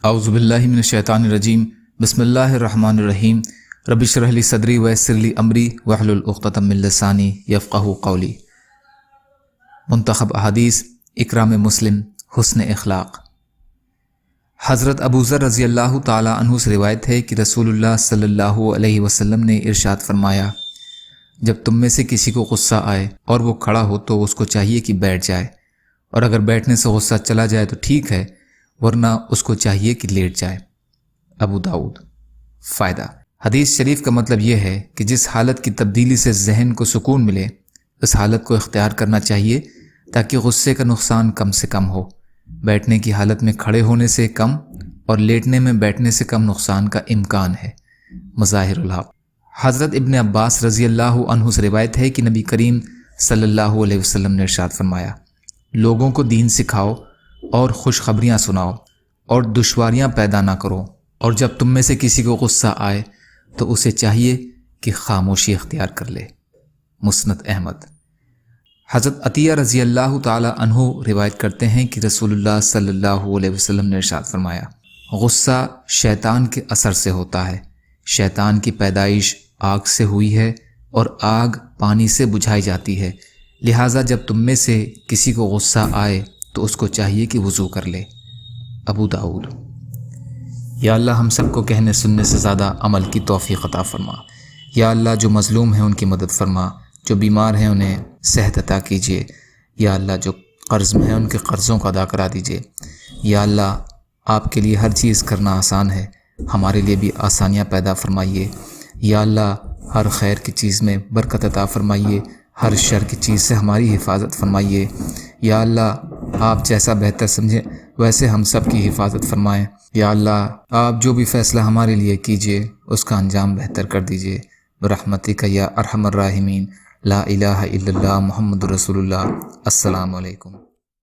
اعوذ باللہ من الشیطان الرجیم بسم اللہ الرحمن الرحیم رب اشرح لی صدری ویسر لی امری واحلل عقدۃ من لسانی یفقہوا قولی۔ منتخب احادیث اکرام مسلم حسن اخلاق۔ حضرت ابو ذر رضی اللہ تعالی عنہ سے روایت ہے کہ رسول اللہ صلی اللہ علیہ وسلم نے ارشاد فرمایا، جب تم میں سے کسی کو غصہ آئے اور وہ کھڑا ہو تو اس کو چاہیے کہ بیٹھ جائے، اور اگر بیٹھنے سے غصہ چلا جائے تو ٹھیک ہے، ورنہ اس کو چاہیے کہ لیٹ جائے۔ ابو داؤد۔ فائدہ: حدیث شریف کا مطلب یہ ہے کہ جس حالت کی تبدیلی سے ذہن کو سکون ملے، اس حالت کو اختیار کرنا چاہیے تاکہ غصے کا نقصان کم سے کم ہو۔ بیٹھنے کی حالت میں کھڑے ہونے سے کم اور لیٹنے میں بیٹھنے سے کم نقصان کا امکان ہے۔ مظاہر الحق۔ حضرت ابن عباس رضی اللہ عنہ سے روایت ہے کہ نبی کریم صلی اللہ علیہ وسلم نے ارشاد فرمایا، لوگوں کو دین سکھاؤ اور خوشخبریاں سناؤ اور دشواریاں پیدا نہ کرو، اور جب تم میں سے کسی کو غصہ آئے تو اسے چاہیے کہ خاموشی اختیار کر لے۔ مسند احمد۔ حضرت عطیہ رضی اللہ تعالی عنہ روایت کرتے ہیں کہ رسول اللہ صلی اللہ علیہ وسلم نے ارشاد فرمایا، غصہ شیطان کے اثر سے ہوتا ہے۔ شیطان کی پیدائش آگ سے ہوئی ہے اور آگ پانی سے بجھائی جاتی ہے، لہٰذا جب تم میں سے کسی کو غصہ آئے تو اس کو چاہیے کہ وضو کر لے۔ ابو داؤد۔ یا اللہ ہم سب کو کہنے سننے سے زیادہ عمل کی توفیق عطا فرما۔ یا اللہ جو مظلوم ہیں ان کی مدد فرما، جو بیمار ہیں انہیں صحت عطا کیجیے۔ یا اللہ جو قرض میں ہیں ان کے قرضوں کو ادا کرا دیجیے۔ یا اللہ آپ کے لیے ہر چیز کرنا آسان ہے، ہمارے لیے بھی آسانیاں پیدا فرمائیے۔ یا اللہ ہر خیر کی چیز میں برکت عطا فرمائیے، ہر شر کی چیز سے ہماری حفاظت فرمائیے۔ یا اللہ آپ جیسا بہتر سمجھیں ویسے ہم سب کی حفاظت فرمائیں۔ یا اللہ آپ جو بھی فیصلہ ہمارے لیے کیجیے اس کا انجام بہتر کر دیجیے، برحمتک یا ارحم الراحمین۔ لا الہ الا اللہ محمد رسول اللہ۔ السلام علیکم۔